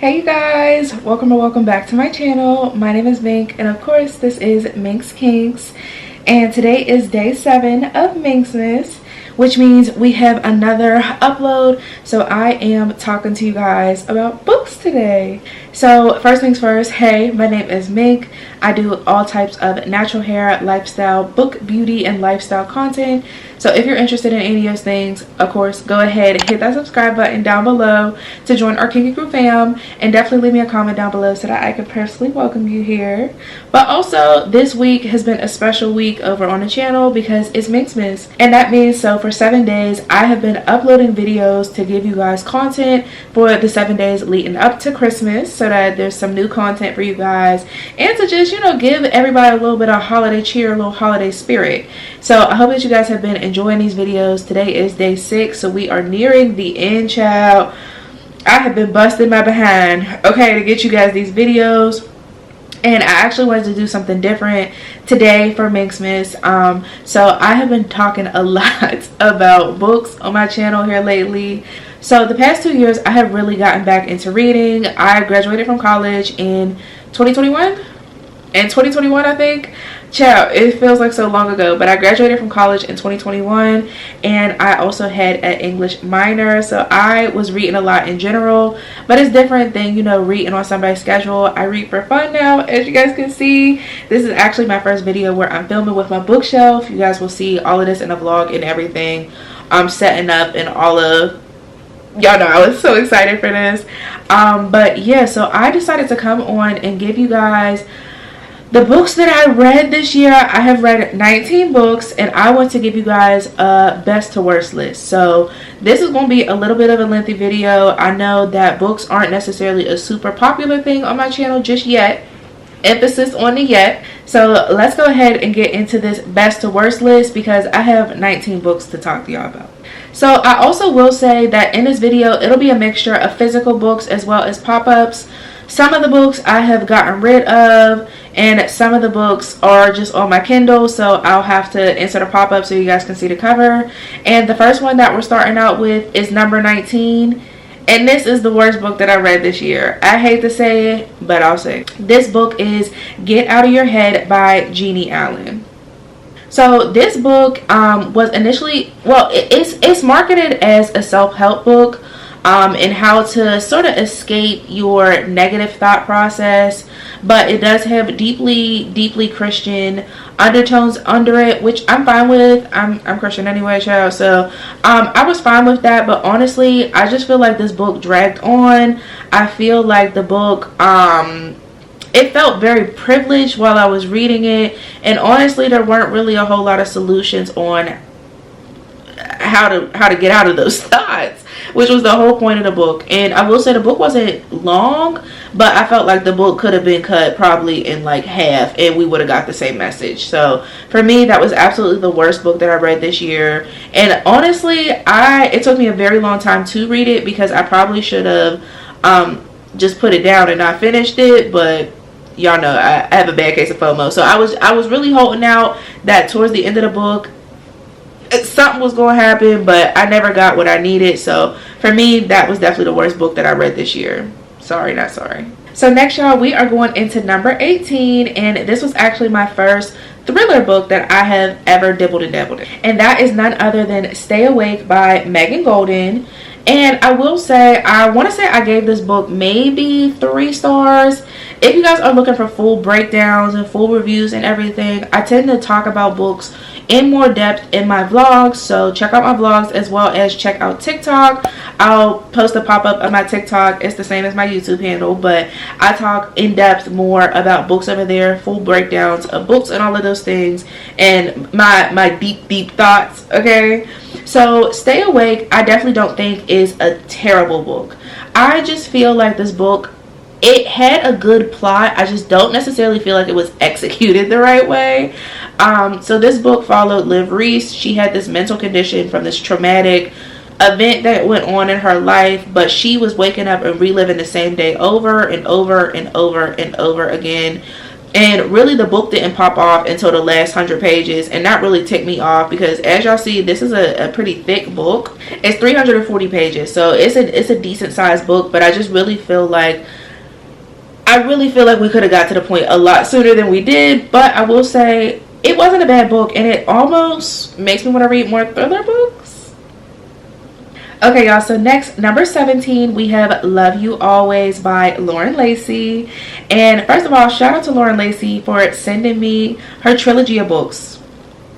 Hey you guys, welcome or welcome back to my channel. My name is Mink, and of course this is Mink's Kinks, and today is day 7 of Minksmas, which means we have another upload. So I am talking to you guys about books today. So first things first, hey, my name is Mink. I do all types of natural hair, lifestyle, book, beauty, and lifestyle content. So if you're interested in any of those things, of course, go ahead and hit that subscribe button down below to join our Kinky Crew fam, and definitely leave me a comment down below so that I can personally welcome you here. But also, this week has been a special week over on the channel because it's Minksmas, and that means so for 7 days I have been uploading videos to give you guys content for the 7 days leading up to Christmas, so that there's some new content for you guys, and to just, you know, give everybody a little bit of holiday cheer, a little holiday spirit. So I hope that you guys have been enjoying these videos. Today is day 6, so we are nearing the end, child. I have been busting my behind, okay, to get you guys these videos, and I actually wanted to do something different today for Minksmas. So I have been talking a lot about books on my channel here lately. So the past 2 years I have really gotten back into reading. I graduated from college in 2021. I think. Child, it feels like so long ago, but I graduated from college in 2021, and I also had an English minor, so I was reading a lot in general, but it's different than, you know, reading on somebody's schedule. I read for fun now, as you guys can see. This is actually my first video where I'm filming with my bookshelf. You guys will see all of this in a vlog and everything. I'm setting up and all of, y'all know I was so excited for this. But yeah, so I decided to come on and give you guys the books that I read this year. I have read 19 books, and I want to give you guys a best to worst list. So this is going to be a little bit of a lengthy video. I know that books aren't necessarily a super popular thing on my channel just yet. Emphasis on the yet. So let's go ahead and get into this best to worst list, because I have 19 books to talk to y'all about. So I also will say that in this video it'll be a mixture of physical books as well as pop-ups. Some of the books I have gotten rid of, and some of the books are just on my Kindle, so I'll have to insert a pop-up so you guys can see the cover. And the first one that we're starting out with is number 19, and this is the worst book that I read this year. I hate to say it, but I'll say it. This book is Get Out of Your Head by Jeannie Allen. So this book was initially, well, it's marketed as a self-help book, and how to sort of escape your negative thought process, but it does have deeply Christian undertones under it, which I'm fine with. I'm Christian anyway, child, so I was fine with that. But honestly, I just feel like this book dragged on. I feel like the book it felt very privileged while I was reading it, and honestly there weren't really a whole lot of solutions on how to get out of those thoughts, which was the whole point of the book. And I will say the book wasn't long, but I felt like the book could have been cut probably in like half and we would have got the same message. So for me, that was absolutely the worst book that I read this year. And honestly, it took me a very long time to read it, because I probably should have just put it down and not finished it, but y'all know I have a bad case of FOMO. So I was really holding out that towards the end of the book something was going to happen, but I never got what I needed. So for me, that was definitely the worst book that I read this year. Sorry, not sorry. So next, y'all, we are going into number 18, and this was actually my first thriller book that I have ever dabbled in, and that is none other than Stay Awake by Megan Golden. And I will say, I want to say I gave this book maybe 3 stars. If you guys are looking for full breakdowns and full reviews and everything, I tend to talk about books in more depth in my vlogs, so check out my vlogs as well as check out TikTok. I'll post a pop-up of my TikTok. It's the same as my YouTube handle, but I talk in depth more about books over there, full breakdowns of books and all of those things, and my deep thoughts, okay? So Stay Awake, I definitely don't think is a terrible book. I just feel like this book, it had a good plot. I just don't necessarily feel like it was executed the right way. So this book followed Liv Reese. She had this mental condition from this traumatic event that went on in her life, but she was waking up and reliving the same day over and over and over and over again. And really the book didn't pop off until the last 100 pages, and that really ticked me off because, as y'all see, this is a pretty thick book. It's 340 pages, so it's a decent sized book, but I just really feel like we could have got to the point a lot sooner than we did. But I will say it wasn't a bad book, and it almost makes me want to read more thriller books. Okay, y'all, so next, number 17, we have Love You Always by Lauren Lacey. And first of all, shout out to Lauren Lacey for sending me her trilogy of books.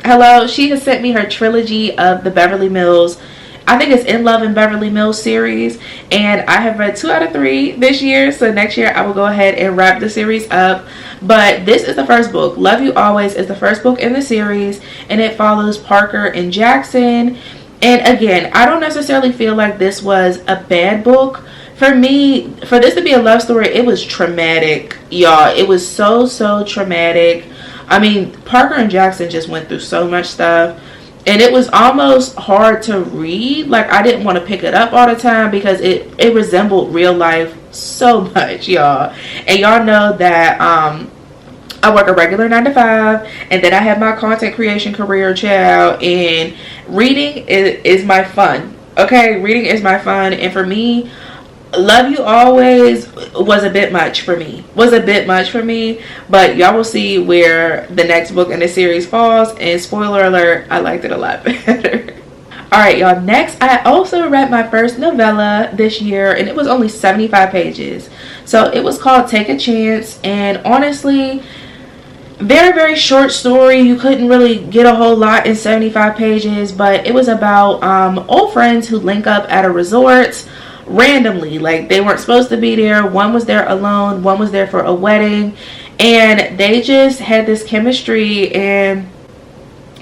Hello, she has sent me her trilogy of the Beverly Mills, I think it's In Love in Beverly Mills series, and I have read 2 out of 3 this year, so next year I will go ahead and wrap the series up. But this is the first book. Love You Always is the first book in the series, and it follows Parker and Jackson. And again, I don't necessarily feel like this was a bad book. For me, for this to be a love story, it was traumatic, y'all. It was so traumatic. I mean, Parker and Jackson just went through so much stuff, and it was almost hard to read. Like, I didn't want to pick it up all the time because it resembled real life so much, y'all. And y'all know that I work a regular 9 to 5, and then I have my content creation career, child, and reading is my fun. Okay, reading is my fun, and for me, Love You Always was a bit much for me. But y'all will see where the next book in the series falls, and spoiler alert, I liked it a lot better. Alright, y'all, next, I also read my first novella this year, and it was only 75 pages. So it was called Take a Chance, and honestly, very short story. You couldn't really get a whole lot in 75 pages, but it was about old friends who link up at a resort randomly. Like, they weren't supposed to be there. One was there alone, one was there for a wedding, and they just had this chemistry, and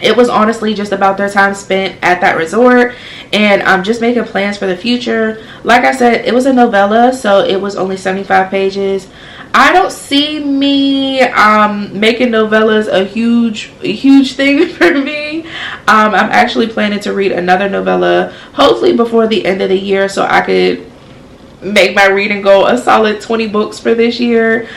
it was honestly just about their time spent at that resort, and just making plans for the future. Like I said, it was a novella, so it was only 75 pages. I don't see me making novellas a huge thing for me. I'm actually planning to read another novella hopefully before the end of the year, so I could make my reading goal a solid 20 books for this year.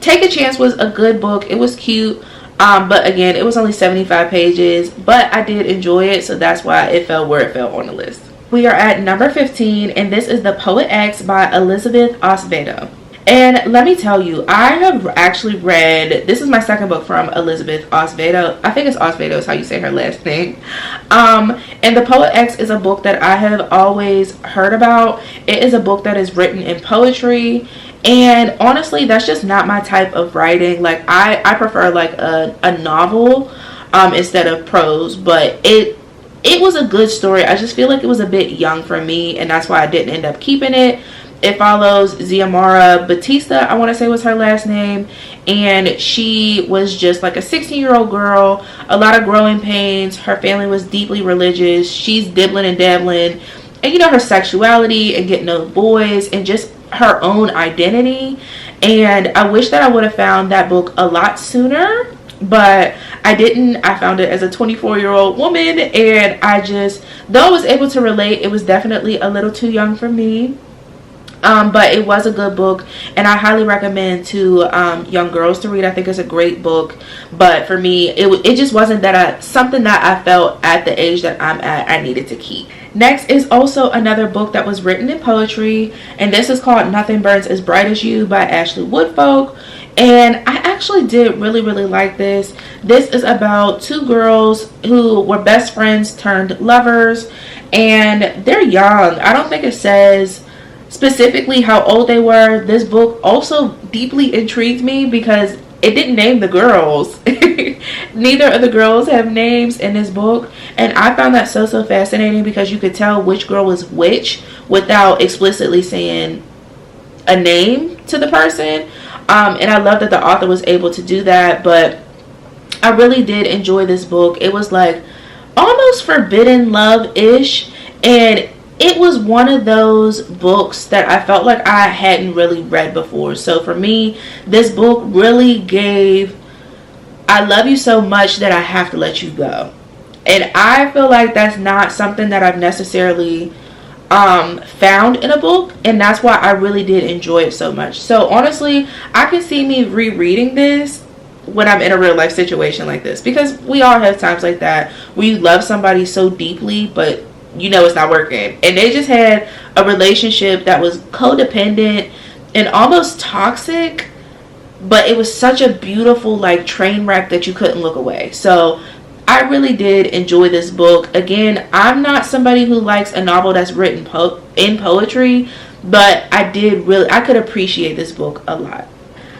Take a Chance was a good book. It was cute, but again, it was only 75 pages, but I did enjoy it, so that's why it fell where it fell on the list. We are at number 15, and this is The Poet X by Elizabeth Acevedo. And let me tell you, I have actually read, this is my second book from Elizabeth Acevedo. I think it's Acevedo is how you say her last name. And The Poet X is a book that I have always heard about. It is a book that is written in poetry. And honestly, that's just not my type of writing. Like, I prefer like a novel instead of prose. But it was a good story. I just feel like it was a bit young for me, and that's why I didn't end up keeping it. It follows Xiomara Batista, I want to say was her last name, and she was just like a 16-year-old girl, a lot of growing pains. Her family was deeply religious. She's dibbling and dabbling, and you know, her sexuality and getting those boys and just her own identity. And I wish that I would have found that book a lot sooner, but I didn't. I found it as a 24-year-old woman, and I just, though I was able to relate, it was definitely a little too young for me. But it was a good book, and I highly recommend to young girls to read. I think it's a great book, but for me, it just wasn't something that I felt at the age that I'm at I needed to keep. Next is also another book that was written in poetry, and this is called Nothing Burns as Bright as You by Ashley Woodfolk. And I actually did really like this. This is about 2 girls who were best friends turned lovers, and they're young. I don't think it says specifically how old they were. This book also deeply intrigued me because it didn't name the girls. Neither of the girls have names in this book, and I found that so fascinating because you could tell which girl was which without explicitly saying a name to the person. And I love that the author was able to do that. But I really did enjoy this book. It was like almost forbidden love-ish, and it was one of those books that I felt like I hadn't really read before. So for me, this book really gave, I love you so much that I have to let you go. And I feel like that's not something that I've necessarily found in a book, and that's why I really did enjoy it so much. So honestly, I can see me rereading this when I'm in a real life situation like this, because we all have times like that where you love somebody so deeply but you know it's not working, and they just had a relationship that was codependent and almost toxic, but it was such a beautiful like train wreck that you couldn't look away. So I really did enjoy this book. Again, I'm not somebody who likes a novel that's written in poetry, but I could appreciate this book a lot.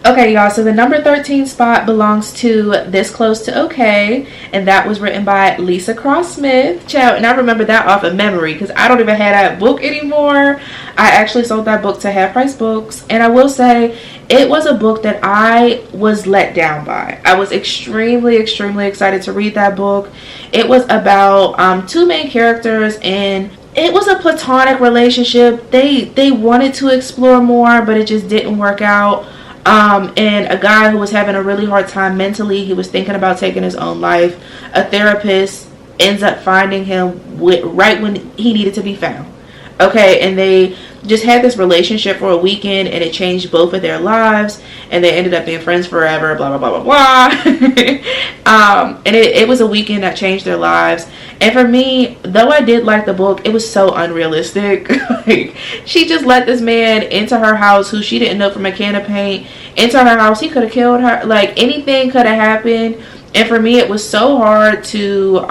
Okay, y'all, so the number 13 spot belongs to This Close to Okay, and that was written by Lisa Cross Smith. Child, and I remember that off of memory because I don't even have that book anymore. I actually sold that book to Half Price Books, and I will say it was a book that I was let down by. I was extremely excited to read that book. It was about two main characters, and it was a platonic relationship. They wanted to explore more, but it just didn't work out. And a guy who was having a really hard time mentally, he was thinking about taking his own life. A therapist ends up finding him right when he needed to be found. Okay, and they just had this relationship for a weekend, and it changed both of their lives, and they ended up being friends forever, blah, blah, blah, blah, blah. And it was a weekend that changed their lives. And for me, though I did like the book, it was so unrealistic. Like, she just let this man into her house who she didn't know from a can of paint, into her house. He could have killed her. Like, anything could have happened. And for me, it was so hard to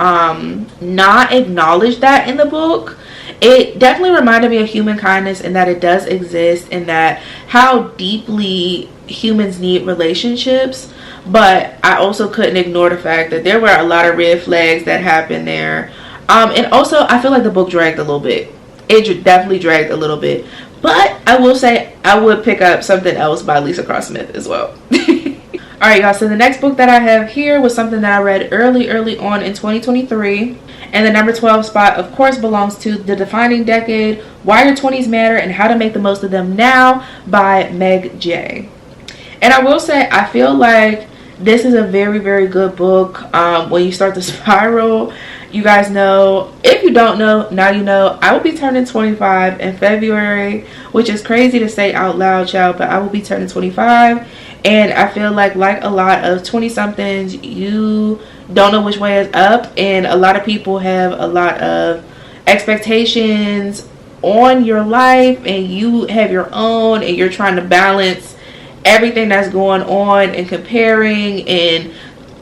not acknowledge that in the book. It definitely reminded me of human kindness, and that it does exist, and that how deeply humans need relationships. But I also couldn't ignore the fact that there were a lot of red flags that happened there. And also, I feel like the book dragged a little bit. It definitely dragged a little bit. But I will say I would pick up something else by Lisa Cross Smith as well. Alright, y'all, so the next book that I have here was something that I read early on in 2023. And the number 12 spot, of course, belongs to The Defining Decade, Why Your 20s Matter and How to Make the Most of Them Now by Meg J. And I will say, I feel like this is a very good book. When you start to spiral, you guys know, if you don't know, now you know, I will be turning 25 in February, which is crazy to say out loud, child, but I will be turning 25. And I feel like a lot of 20-somethings, you don't know which way is up, and a lot of people have a lot of expectations on your life, and you have your own, and you're trying to balance everything that's going on and comparing, and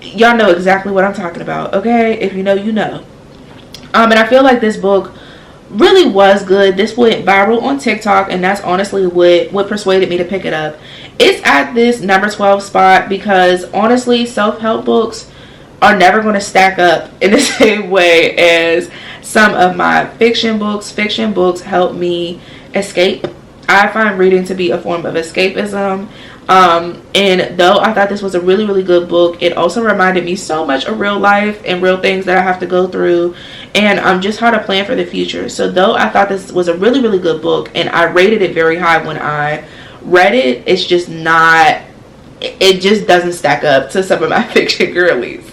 y'all know exactly what I'm talking about, okay? If you know, you know. And I feel like this book really was good. This went viral on TikTok, and that's honestly what persuaded me to pick it up. It's at this number 12 spot because honestly, self-help books are never going to stack up in the same way as some of my fiction books. Fiction books help me escape. I find reading to be a form of escapism. And though I thought this was a really good book, it also reminded me so much of real life and real things that I have to go through, and just how to plan for the future. So though I thought this was a really good book, and I rated it very high when I read it, it's just not, it just doesn't stack up to some of my fiction girlies.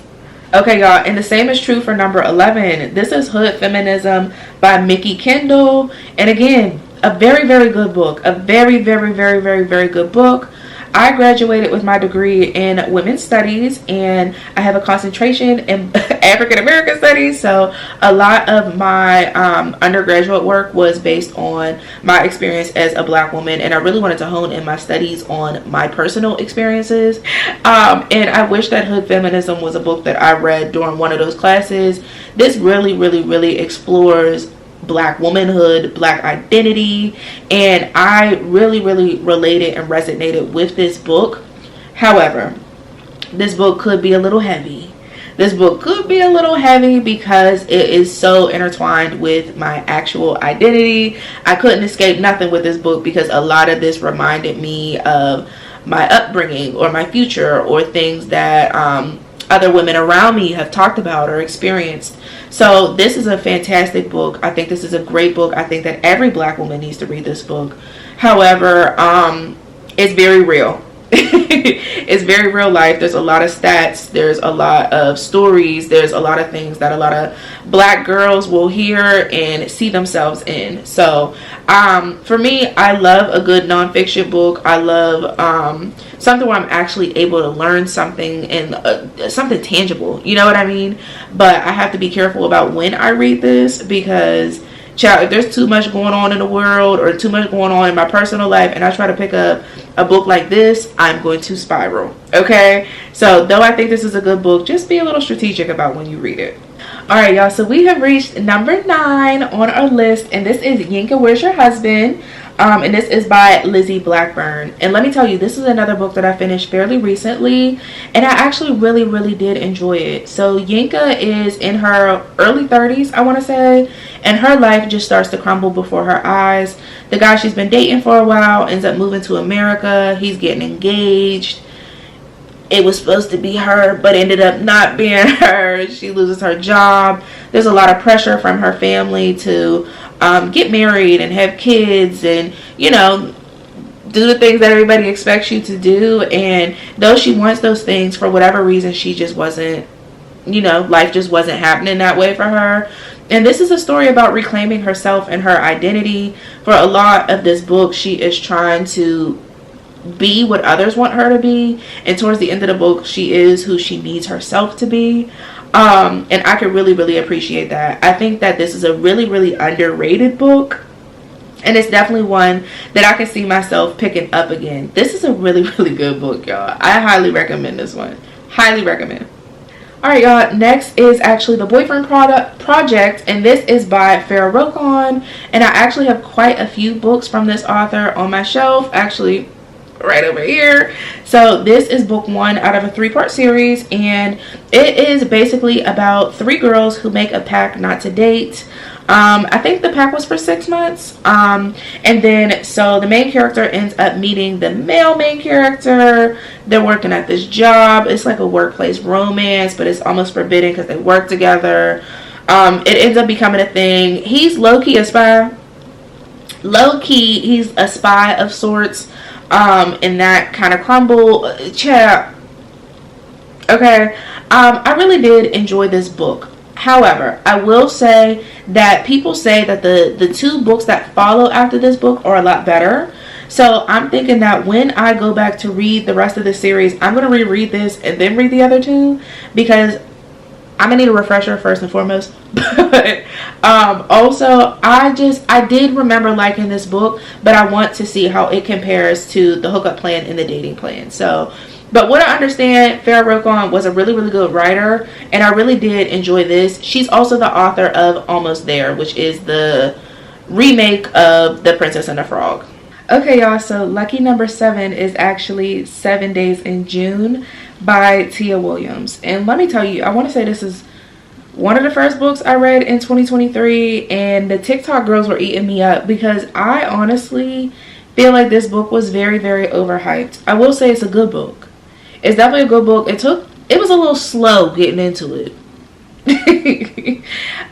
Okay, y'all, and the same is true for number 11. This is Hood Feminism by Mickey Kendall, and again, a very good book. A very good book. I graduated with my degree in women's studies, and I have a concentration in African American studies, so a lot of my undergraduate work was based on my experience as a black woman, and I really wanted to hone in my studies on my personal experiences. And I wish that Hood Feminism was a book that I read during one of those classes. This really explores black womanhood, black identity, and I really related and resonated with this book. However, this book could be a little heavy. This book could be a little heavy because it is so intertwined with my actual identity. I couldn't escape nothing with this book because a lot of this reminded me of my upbringing or my future or things that other women around me have talked about or experienced. So this is a fantastic book. I think this is a great book. I think that every black woman needs to read this book. However, it's very real. It's very real life. There's a lot of stats, there's a lot of stories, there's a lot of things that a lot of black girls will hear and see themselves in. So for me, I love a good nonfiction book. I love something where I'm actually able to learn something and something tangible, you know what I mean? But I have to be careful about when I read this, because child, if there's too much going on in the world or too much going on in my personal life and I try to pick up a book like this, I'm going to spiral. Okay, so though I think this is a good book, just be a little strategic about when you read it. All right, y'all, so we have reached number 9 on our list, and this is Yinka, Where's Your Husband? And this is by Lizzie Blackburn. And let me tell you, this is another book that I finished fairly recently, and I actually really did enjoy it. So Yinka is in her early 30s, I want to say, and her life just starts to crumble before her eyes. The guy she's been dating for a while ends up moving to America. He's getting engaged. It was supposed to be her, but ended up not being her. She loses her job. There's a lot of pressure from her family to get married and have kids and, you know, do the things that everybody expects you to do. And though she wants those things, for whatever reason, she just wasn't, you know, life just wasn't happening that way for her. And this is a story about reclaiming herself and her identity. For a lot of this book, she is trying to be what others want her to be, and towards the end of the book, she is who she needs herself to be. And I could really appreciate that. I think that this is a really underrated book, and it's definitely one that I can see myself picking up again. This is a really good book, y'all. I highly recommend this one. Highly recommend. Alright, y'all, next is actually The Boyfriend Project, and this is by Farah Rokon. And I actually have quite a few books from this author on my shelf, actually right over here. So this is book 1 out of a 3-part series, and it is basically about 3 girls who make a pact not to date. I think the pact was for 6 months, and then so the main character ends up meeting the male main character. They're working at this job. It's like a workplace romance, but it's almost forbidden because they work together. It ends up becoming a thing. He's low-key a spy. Low-key, he's a spy of sorts. And that kind of crumble chat. Okay, I really did enjoy this book. However, I will say that people say that the 2 books that follow after this book are a lot better. So I'm thinking that when I go back to read the rest of the series, I'm going to reread this and then read the other 2, because I'm gonna need a refresher first and foremost. But also, I did remember liking this book, but I want to see how it compares to the hookup plan and the dating plan. So, but what I understand, Farah Rokon was a really good writer, and I really did enjoy this. She's also the author of Almost There, which is the remake of The Princess and the Frog. Okay, y'all, so lucky number 7 is actually 7 Days in June by Tia Williams. And let me tell you, I want to say this is one of the first books I read in 2023, and the TikTok girls were eating me up because I honestly feel like this book was very overhyped. I will say it's a good book. It's definitely a good book. It was a little slow getting into it.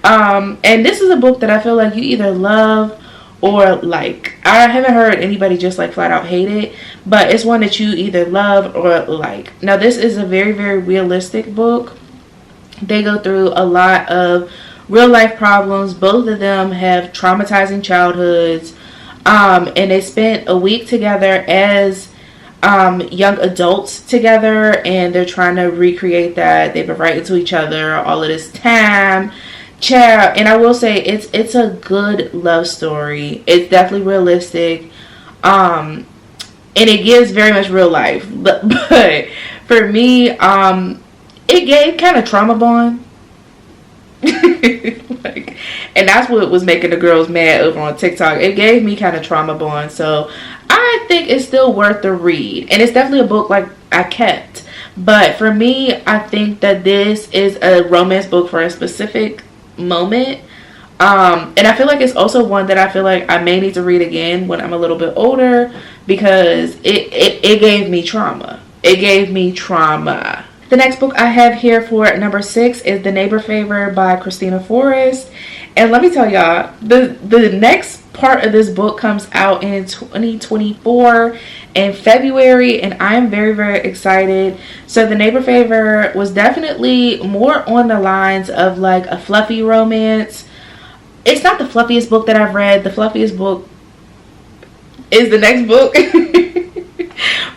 And this is a book that I feel like you either love or like. I haven't heard anybody just like flat out hate it, but it's one that you either love or like. Now this is a very realistic book. They go through a lot of real life problems. Both of them have traumatizing childhoods, and they spent a week together as young adults together, and they're trying to recreate that. They've been writing to each other all of this time. And I will say it's a good love story. It's definitely realistic, and it gives very much real life. But for me, it gave kind of trauma bond. Like, and that's what was making the girls mad over on TikTok. It gave me kind of trauma bond. So I think it's still worth the read, and it's definitely a book like I kept. But for me, I think that this is a romance book for a specific moment, and I feel like it's also one that I feel like I may need to read again when I'm a little bit older, because it gave me trauma. It gave me trauma. The next book I have here for number 6 is The Neighbor Favor by Christina Forrest. And let me tell y'all, the next part of this book comes out in 2024 in February, and I am very, very excited. So the Neighbor Favor was definitely more on the lines of like a fluffy romance. It's not the fluffiest book that I've read. The fluffiest book is the next book.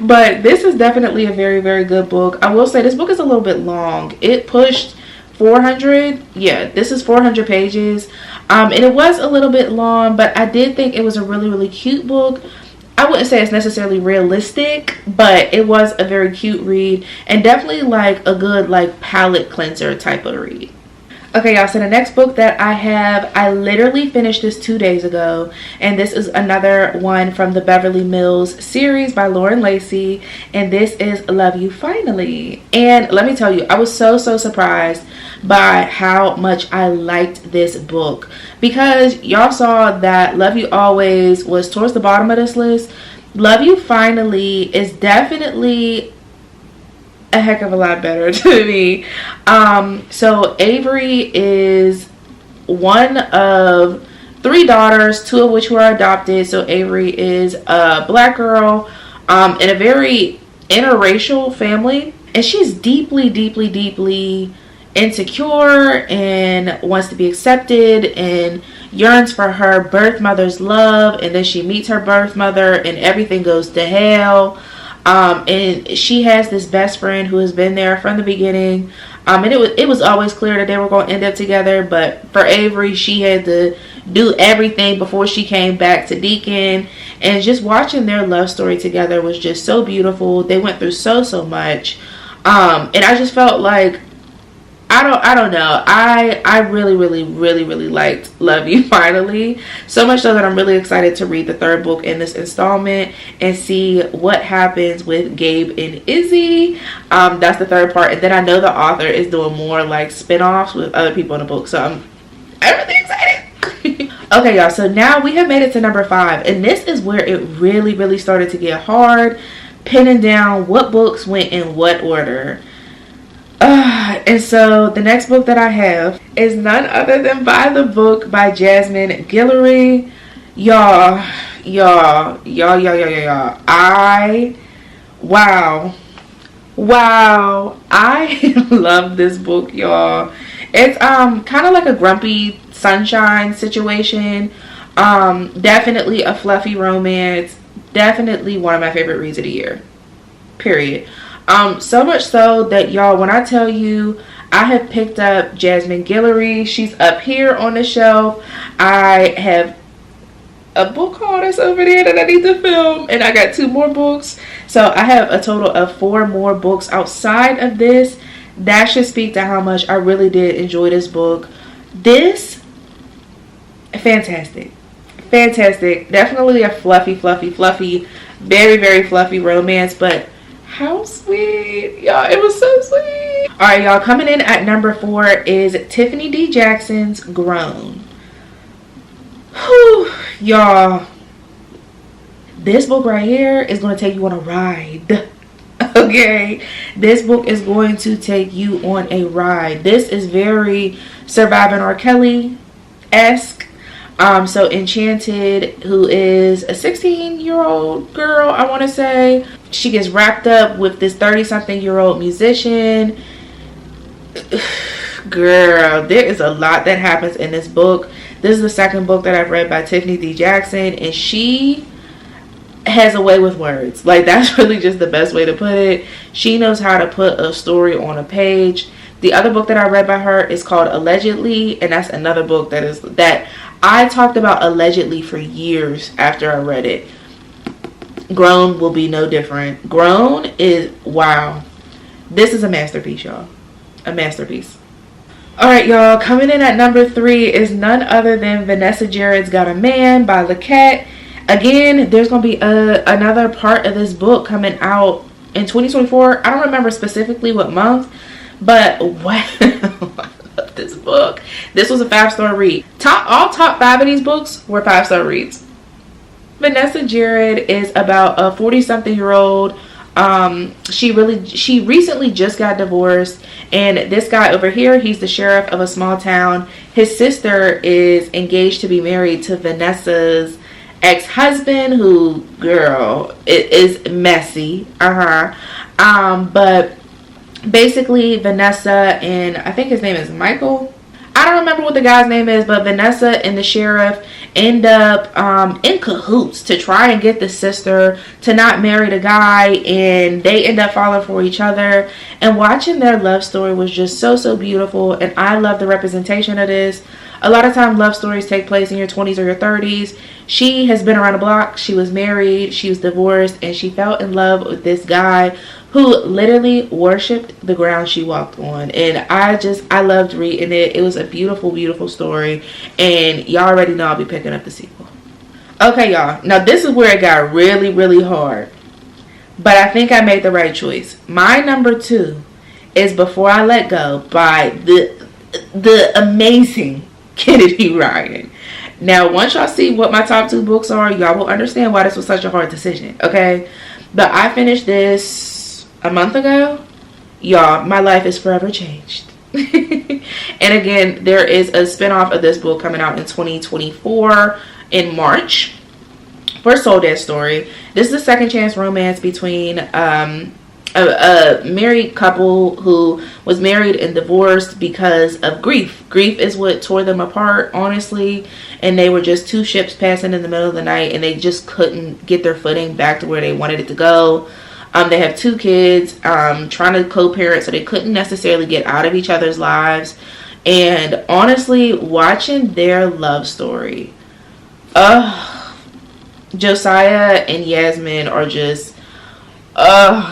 But this is definitely a very, very good book. I will say this book is a little bit long. It pushed 400. Yeah, this is 400 pages. And it was a little bit long, but I did think it was a really, really cute book. I wouldn't say it's necessarily realistic, but it was a very cute read, and definitely like a good like palate cleanser type of read. Okay, y'all, so the next book that I have, I literally finished this 2 days ago, and this is another one from the Beverly Mills series by Lauren Lacey, and this is Love You Finally. And let me tell you, I was so surprised by how much I liked this book, because y'all saw that Love You Always was towards the bottom of this list. Love You Finally is definitely a heck of a lot better to me. So Avery is one of 3 daughters, 2 of which were adopted. So Avery is a black girl in a very interracial family, and she's deeply insecure and wants to be accepted and yearns for her birth mother's love. And then she meets her birth mother and everything goes to hell. And she has this best friend who has been there from the beginning, and it was always clear that they were going to end up together. But for Avery, she had to do everything before she came back to Deacon, and just watching their love story together was just so beautiful. They went through so much, and I just felt like I don't know. I really liked Love You Finally. So much so that I'm really excited to read the 3rd book in this installment and see what happens with Gabe and Izzy. That's the 3rd part. And then I know the author is doing more like spin-offs with other people in the book. So I'm really excited. Okay, y'all. So now we have made it to number 5. And this is where it really started to get hard, pinning down what books went in what order. And so the next book that I have is none other than By the Book by Jasmine Guillory. Y'all. Wow. I love this book, y'all. It's kind of like a Grumpy Sunshine situation. Definitely a fluffy romance. Definitely one of my favorite reads of the year. Period. So much so that, y'all, when I tell you I have picked up Jasmine Guillory, she's up here on the shelf. I have a book haul that's over there that I need to film, and I got 2 more books. So I have a total of 4 more books outside of this. That should speak to how much I really did enjoy this book. This, fantastic. Definitely a fluffy, very fluffy romance, but how sweet, y'all. It was so sweet. All right, y'all, coming in at number 4 is Tiffany D. Jackson's Grown. Whew, y'all, this book right here is going to take you on a ride. Okay, this book is going to take you on a ride. This is very Surviving R. Kelly-esque. So Enchanted, who is a 16-year-old girl, I want to say, she gets wrapped up with this 30-something-year-old musician. Girl, there is a lot that happens in this book. This is the 2nd book that I've read by Tiffany D. Jackson, and she has a way with words. Like, that's really just the best way to put it. She knows how to put a story on a page. The other book that I read by her is called Allegedly, and that's another book that I talked about Allegedly for years after I read it. Grown will be no different. Grown is, wow. This is a masterpiece, y'all. A masterpiece. Alright, y'all. Coming in at number 3 is none other than Vanessa Jared's Got a Man by Laquette. Again, there's going to be another part of this book coming out in 2024. I don't remember specifically what month, but wow. I love this book. This was a 5-star read. All top 5 of these books were 5-star reads. Vanessa Jared is about a 40-something-year-old She recently just got divorced, and this guy over here, he's the sheriff of a small town. His sister is engaged to be married to Vanessa's ex-husband, who, girl, it is messy. But basically Vanessa and I think his name is Michael. I don't remember what the guy's name is, but Vanessa and the sheriff end up in cahoots to try and get the sister to not marry the guy, and they end up falling for each other. And watching their love story was just so beautiful, and I love the representation of this. A lot of time love stories take place in your 20s or your 30s. She has been around the block. She was married, she was divorced, and she fell in love with this guy who literally worshipped the ground she walked on. And I loved reading it. It was a beautiful story, and y'all already know I'll be picking up the sequel. Okay, y'all, now this is where it got really hard, but I think I made the right choice. My number 2 is Before I Let Go by the amazing Kennedy Ryan. Now, once y'all see what my top 2 books are, y'all will understand why this was such a hard decision, okay? But I finished this a month ago. Y'all, my life is forever changed. And again, there is a spinoff of this book coming out in 2024 in March for Soul Dead Story. This is a second chance romance between a married couple who was married and divorced because of grief. Grief is what tore them apart, honestly. And they were just 2 ships passing in the middle of the night, and they just couldn't get their footing back to where they wanted it to go. They have 2 kids, trying to co-parent, so they couldn't necessarily get out of each other's lives. And honestly, watching their love story, Josiah and Yasmin are just,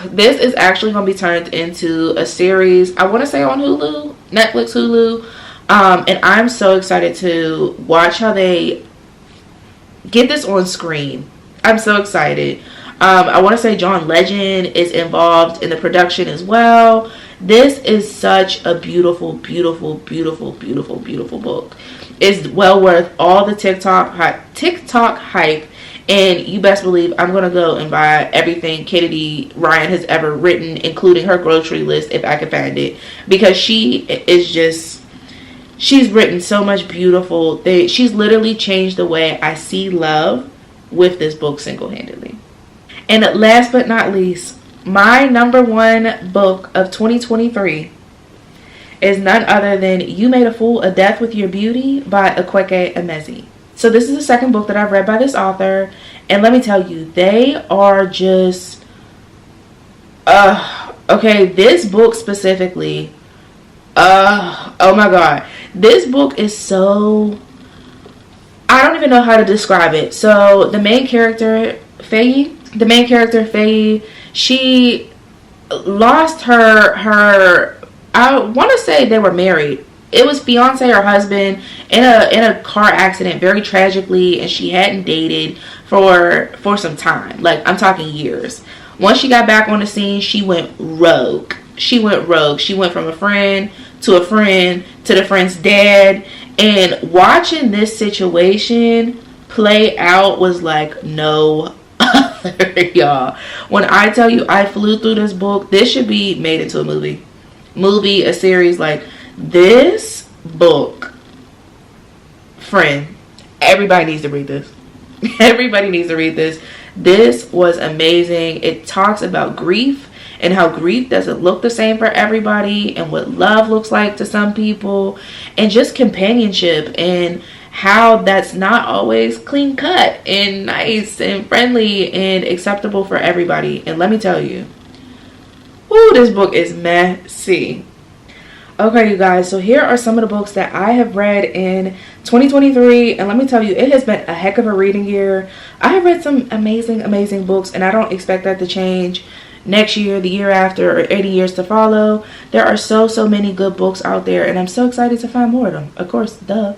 this is actually going to be turned into a series, I want to say on Hulu, Netflix, Hulu. And I'm so excited to watch how they get this on screen. I'm so excited. I want to say John Legend is involved in the production as well. This is such a beautiful book. It's well worth all the TikTok hype. And you best believe I'm going to go and buy everything Kennedy Ryan has ever written, including her grocery list if I can find it. Because she is just, she's written so much beautiful things. She's literally changed the way I see love with this book single-handedly. And last but not least, my number 1 book of 2023 is none other than You Made a Fool of Death with Your Beauty by Akwaeke Emezi. So this is the second book that I've read by this author, and let me tell you, they are just, okay, this book specifically, oh my god, this book is so, I don't even know how to describe it. So the main character, Faye, she lost her, I want to say they were married. It was fiance or husband in a car accident, very tragically, and she hadn't dated for some time. Like, I'm talking years. Once she got back on the scene, she went rogue. She went from a friend to the friend's dad. And watching this situation play out was like no other, y'all. When I tell you I flew through this book, this should be made into a movie, a series. Like, this book, friend, everybody needs to read this. Everybody needs to read this. This was amazing. It talks about grief and how grief doesn't look the same for everybody, and what love looks like to some people, and just companionship, and how that's not always clean cut and nice and friendly and acceptable for everybody. And let me tell you, ooh, this book is messy. Okay, you guys, so here are some of the books that I have read in 2023, and let me tell you, it has been a heck of a reading year. I have read some amazing books, and I don't expect that to change next year, the year after, or 80 years to follow. There are so many good books out there, and I'm so excited to find more of them, of course, duh.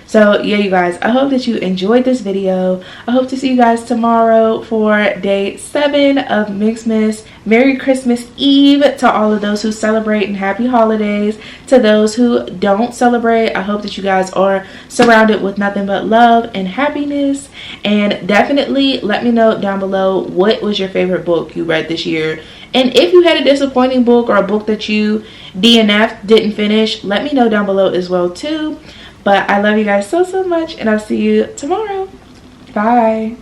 So yeah, you guys, I hope that you enjoyed this video. I hope to see you guys tomorrow for day 7 of Minksmas. Merry Christmas Eve to all of those who celebrate, and happy holidays to those who don't celebrate. I hope that you guys are surrounded with nothing but love and happiness. And definitely let me know down below, what was your favorite book you read this year? And if you had a disappointing book or a book that you DNF'd, didn't finish, let me know down below as well too. But I love you guys so much, and I'll see you tomorrow. Bye.